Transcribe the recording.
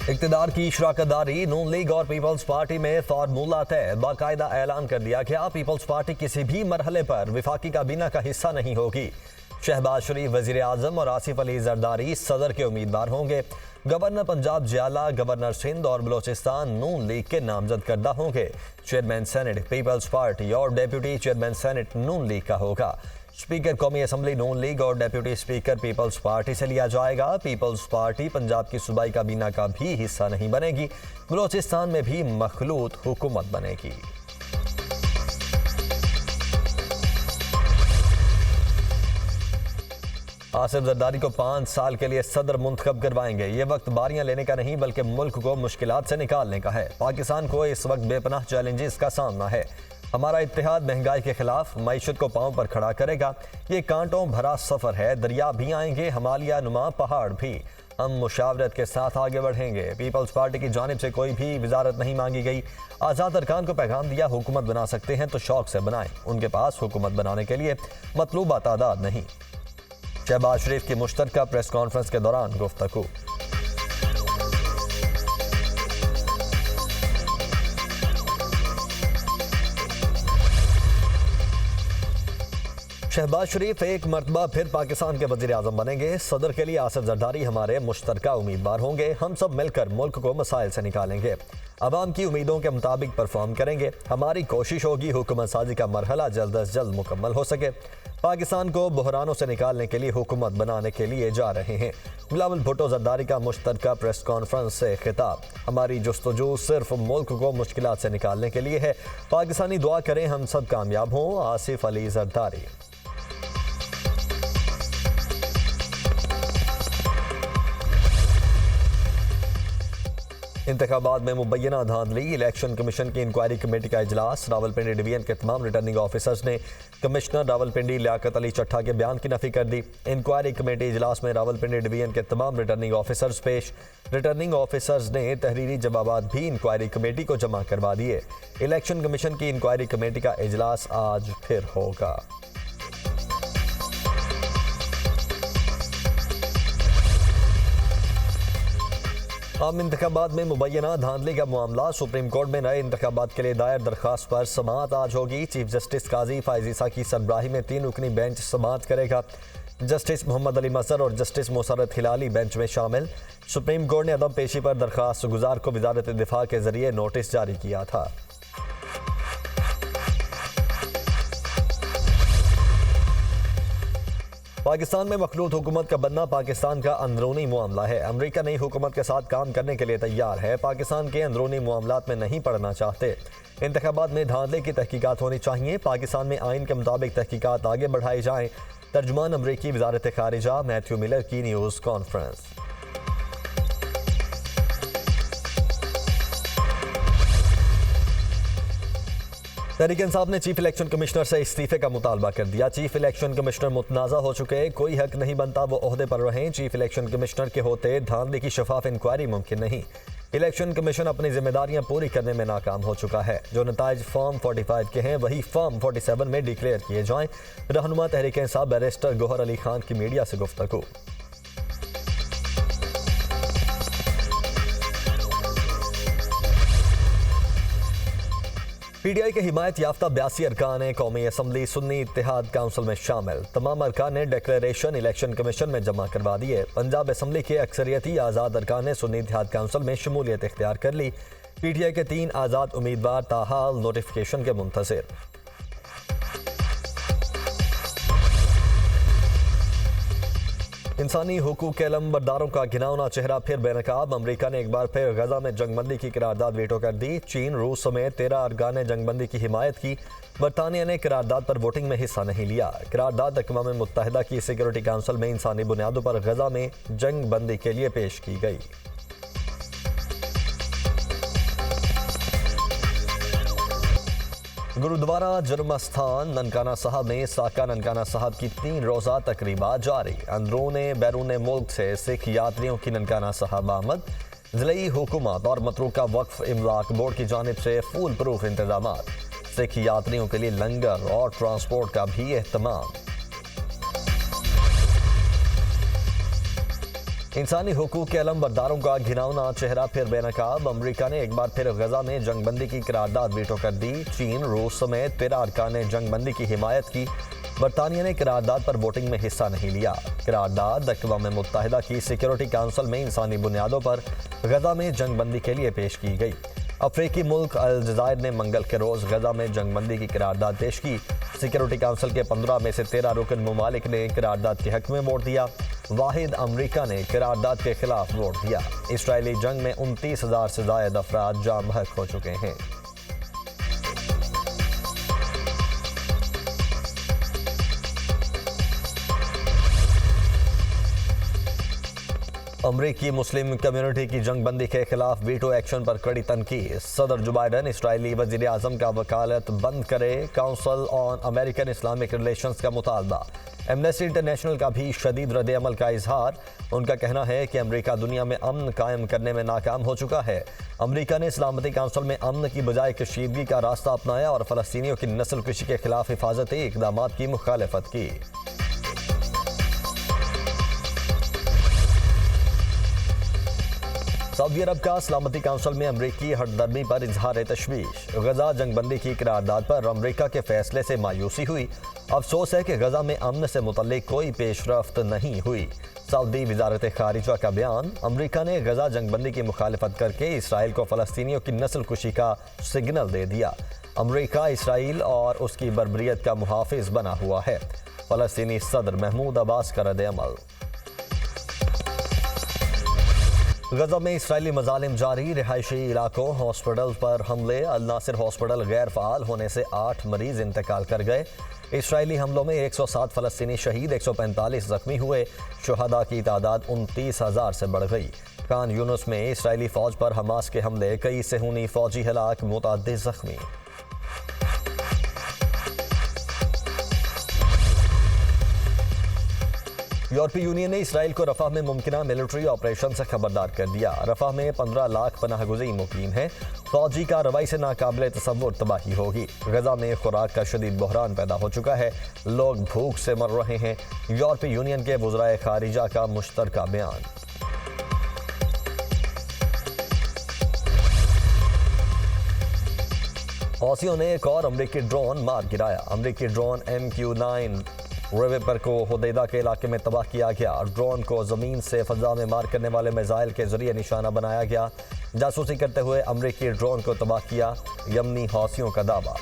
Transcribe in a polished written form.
इक़्तिदार की शराकतदारी नून लीग और peoples party में फार्मूला तय, बाकायदा ऐलान कर दिया गया। पीपल्स पार्टी किसी भी मरहले पर विफाकी काबीना का हिस्सा नहीं होगी। शहबाज शरीफ वजीर आजम और आसिफ अली जरदारी सदर के उम्मीदवार होंगे। गवर्नर पंजाब जियाला, गवर्नर सिंध और बलोचिस्तान नून लीग के नामजद करदा होंगे। चेयरमैन सेनेट पीपल्स पार्टी और डेप्यूटी चेयरमैन सेनेट नून लीग का होगा। स्पीकर कौमी असम्बली नून लीग और डेप्यूटी स्पीकर पीपल्स पार्टी से लिया जाएगा। पीपल्स पार्टी पंजाब की सूबाई काबीना का भी हिस्सा नहीं बनेगी। बलोचिस्तान में भी मखलूत हुकूमत बनेगी। आसिफ जरदारी को 5 साल के लिए सदर मुंतखब करवाएंगे। ये वक्त बारियां लेने का नहीं बल्कि मुल्क को मुश्किलात से निकालने का है। पाकिस्तान को इस वक्त बेपनाह चैलेंजेस का सामना है। हमारा इत्तेहाद महंगाई के खिलाफ मईशत को पांव पर खड़ा करेगा। ये कांटों भरा सफर है। दरिया भी आएंगे, हिमालय नुमा पहाड़ भी। हम मुशावरत के साथ आगे बढ़ेंगे। पीपल्स पार्टी की जानिब से कोई भी वजारत नहीं मांगी गई। आज़ाद अरकान को पैगाम दिया, हुकूमत बना सकते हैं तो शौक से बनाएं। उनके पास हुकूमत बनाने के लिए मतलूबा तादाद नहीं। शहबाज शरीफ की मुश्तरका प्रेस कॉन्फ्रेंस के दौरान गुफ्तगू। शहबाज शरीफ एक मरतबा फिर पाकिस्तान के वजीर आजम बनेंगे। सदर के लिए आसिफ जरदारी हमारे मुश्तरका उम्मीदवार होंगे। हम सब मिलकर मुल्क को मसाइल से निकालेंगे। अवाम की उम्मीदों के मुताबिक परफॉर्म करेंगे। हमारी कोशिश होगी हुकूमत साजी का मरहला जल्द अज जल्द मुकम्मल हो सके। पाकिस्तान को बहरानों से निकालने के लिए हुकूमत बनाने के लिए जा रहे हैं। बिलावल भुट्टो जरदारी का मुश्तरका प्रेस कॉन्फ्रेंस से खिताब। हमारी जुस्तजू सिर्फ मुल्क को मुश्किलात से निकालने के लिए है। पाकिस्तानी दुआ करें हम सब कामयाब हों। आसिफ अली जरदारी। इंतखाबात में मुबैना धांधली, इलेक्शन कमीशन की इंक्वायरी कमेटी का इजलास। रावलपिंडी डिवीजन के तमाम रिटर्निंग ऑफिसर्स ने कमिश्नर रावलपिंडी लियाकत अली चट्ठा के बयान की नफी कर दी। इंक्वायरी कमेटी इजलास में रावलपिंडी डिवीजन के तमाम रिटर्निंग ऑफिसर्स पेश। रिटर्निंग ऑफिसर्स ने तहरीरी जवाबात भी इंक्वायरी कमेटी को जमा करवा दिए। इलेक्शन कमीशन की इंक्वायरी कमेटी का इजलास आज फिर होगा। आम इंतखाबात में मुबैना धांधली का मामला। सुप्रीम कोर्ट में नए इंतखाबात के लिए दायर दरख्वास्त पर समाअत आज होगी। चीफ जस्टिस काजी फायज ईसा की सरबराही में 3 रुकनी बेंच समाअत करेगा। जस्टिस मोहम्मद अली मसर और जस्टिस मुसरत हिलाली बेंच में शामिल। सुप्रीम कोर्ट ने अदम पेशी पर दरख्वास्त गुजार को वजारत दिफा के जरिए नोटिस जारी किया था। पाकिस्तान में मखलूत हुकूमत का बनना पाकिस्तान का अंदरूनी मामला है। अमेरिका नई हुकूमत के साथ काम करने के लिए तैयार है। पाकिस्तान के अंदरूनी मामलात में नहीं पड़ना चाहते। इंतखाबात में धांधले की तहकीकात होनी चाहिए। पाकिस्तान में आइन के मुताबिक तहकीकात आगे बढ़ाई जाएं। तर्जुमान अमरीकी वजारत खारिजा मैथ्यू मिलर की न्यूज़ कॉन्फ्रेंस। तहरीक इंसाफ ने चीफ इलेक्शन कमिश्नर से इस्तीफे का मुतालबा कर दिया। चीफ इलेक्शन कमिश्नर मुतनाज़ा हो चुके, कोई हक नहीं बनता वो ओहदे पर रहें। चीफ इलेक्शन कमिश्नर के होते धांधली की शफाफ इंक्वायरी मुमकिन नहीं। इलेक्शन कमीशन अपनी जिम्मेदारियां पूरी करने में नाकाम हो चुका है। जो नताइज फॉर्म 45 के हैं वही फॉर्म 47 में डिक्लेयर किए जाएं। रहनुमा तहरीक इंसाफ बैरिस्टर गौहर अली खान की मीडिया से गुफ्तगू। पीटीआई के हिमायत याफ्ता 82 अरकान कौमी असम्बली सुन्नी इत्तेहाद काउंसिल में शामिल। तमाम अरकान ने डिक्लेरेशन इलेक्शन कमीशन में जमा करवा दिए। पंजाब असम्बली के अक्सरियती आज़ाद अरकान ने सुन्नी इत्तेहाद काउंसिल में शमूलियत इख्तियार कर ली। पीटीआई के 3 आज़ाद उम्मीदवार ताहाल नोटिफिकेशन के मुंतज़िर। इंसानी हुकूक के अलंबरदारों का घिनौना चेहरा फिर बेनकाब। अमरीका ने एक बार फिर गजा में जंगबंदी की करारदाद वीटो कर दी। चीन, रूस समेत 13 अरकान ने जंगबंदी की हिमायत की। बरतानिया ने करारदाद पर वोटिंग में हिस्सा नहीं लिया। करारदाद अक़वाम मुत्तहिदा की सिक्योरिटी काउंसिल में इंसानी बुनियादों पर गजा में जंगबंदी के लिए पेश की गई। गुरुद्वारा जन्मस्थान ननकाना साहब में साका ननकाना साहब की 3 रोज़ा तकरीबा जारी। अंदरून बैरून मुल्क से सिख यात्रियों की ननकाना साहब आमद। ज़िली हुकूमत और मतरूका वक्फ इमलाक बोर्ड की जानिब से फूल प्रूफ इंतजाम। सिख यात्रियों के लिए लंगर और ट्रांसपोर्ट का भी एहतमाम। इंसानी हुकूक के अलमबरदारों का घिनौना चेहरा फिर बेनकाब। अमेरिका ने एक बार फिर गजा में जंगबंदी की करारदाद वीटो कर दी। चीन, रूस समेत 13 अरकान ने जंगबंदी की हिमायत की। बरतानिया ने करारदाद पर वोटिंग में हिस्सा नहीं लिया। करारदाद अक़वाम मुत्तहिदा की सिक्योरिटी काउंसिल में इंसानी बुनियादों पर गजा में जंगबंदी के लिए पेश की गई। अफ्रीकी मुल्क अलजायर ने मंगल के रोज गजा में जंगबंदी की करारदाद पेश की। सिक्योरिटी काउंसिल के 15 में से 13 रुकन ममालिक ने करारदाद के हक में वोट दिया। वाहिद अमरीका ने करारदाद के खिलाफ वोट दिया। इसराइली जंग में 29,000 से ज्यादा अफराद जाम बहक हो चुके हैं। अमरीकी मुस्लिम कम्युनिटी की जंगबंदी के खिलाफ वीटो एक्शन पर कड़ी तनकीद। सदर जो बाइडन इसराइली वजीर आजम का वकालत बंद करे। Council on American Islamic relations का मुतालबा। एमनेस्टी इंटरनेशनल का भी शदीद रद्द-ए-अमल का इजहार। उनका कहना है कि अमेरिका दुनिया में अमन कायम करने में नाकाम हो चुका है। अमेरिका ने सलामती काउंसिल में अमन की बजाय कशीदगी का रास्ता अपनाया और फलस्तीनियों की नस्ल कुशी के खिलाफ हिफाजती इकदाम की मुखालफत की। सऊदी अरब का सलामती काउंसिल में अमरीकी हटदर्मी पर इजहार तशवीश। गजा जंगबंदी की करारदाद पर अमरीका के फैसले से मायूसी हुई। अफसोस है कि गजा में अमन से मुतल्लिक कोई पेशरफ्त नहीं हुई। सऊदी वजारत खारिजा का बयान। अमरीका ने गजा जंगबंदी की मुखालफत करके इसराइल को फलस्तीनियों की नस्ल कुशी का सिग्नल दे दिया। अमरीका इसराइल और उसकी बर्बरियत का मुहाफिज बना हुआ है। फलस्तीनी सदर महमूद अब्बास का रद्द-ए-अमल। गजा में इसराइली मजालिम जारी। रिहायशी इलाकों हॉस्पिटल पर हमले। अल नासिर हॉस्पिटल गैर फ़ाल होने से 8 मरीज इंतकाल कर गए। इसराइली हमलों में 107 फलस्तीनी शहीद, 145 जख्मी हुए। शुहदा की तादाद 29,000 से बढ़ गई। खान यूनुस में इसराइली फ़ौज पर हमास के हमले, कई सेहूनी फ़ौजी हलाक, मुतअद्दिद जख्मी। यूरोपीय यूनियन ने इसराइल को रफा में मुमकिना मिलिट्री ऑपरेशन से खबरदार कर दिया। रफा में 15 लाख पनाहगुज़ीर मुकीम हैं। फौजी कार्रवाई से नाकाबिले तसव्वुर तबाही होगी। गजा में खुराक का शदीद बहरान पैदा हो चुका है। लोग भूख से मर रहे हैं। यूरोपीय यूनियन के वज़राए खारिजा का मुश्तरका बयान। हौसियों ने एक और अमरीकी ड्रोन मार गिराया। अमरीकी ड्रोन MQ-9 रेवेपर को हुदैदा के इलाके में तबाह किया गया। ड्रोन को ज़मीन से फ़ज़ा में मार करने वाले मिसाइल के जरिए निशाना बनाया गया। जासूसी करते हुए अमरीकी ड्रोन को तबाह किया। यमनी हौसियों का दावा।